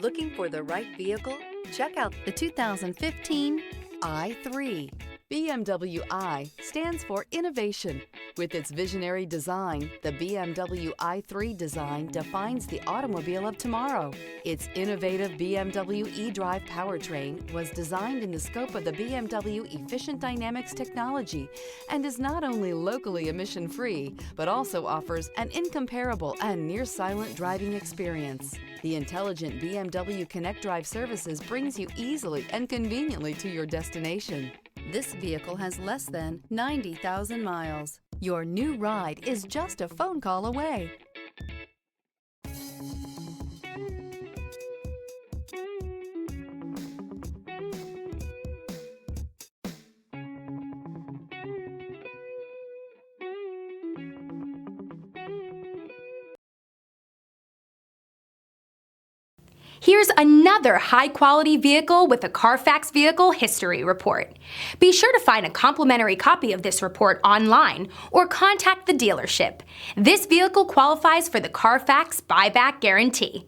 Looking for the right vehicle? Check out the 2015 i3. BMW i stands for innovation. With its visionary design, the BMW i3 design defines the automobile of tomorrow. Its innovative BMW eDrive powertrain was designed in the scope of the BMW Efficient Dynamics technology and is not only locally emission-free, but also offers an incomparable and near-silent driving experience. The intelligent BMW Connect Drive services brings you easily and conveniently to your destination. This vehicle has less than 90,000 miles. Your new ride is just a phone call away. Here's another high-quality vehicle with a CARFAX Vehicle History Report. Be sure to find a complimentary copy of this report online or contact the dealership. This vehicle qualifies for the CARFAX Buyback Guarantee.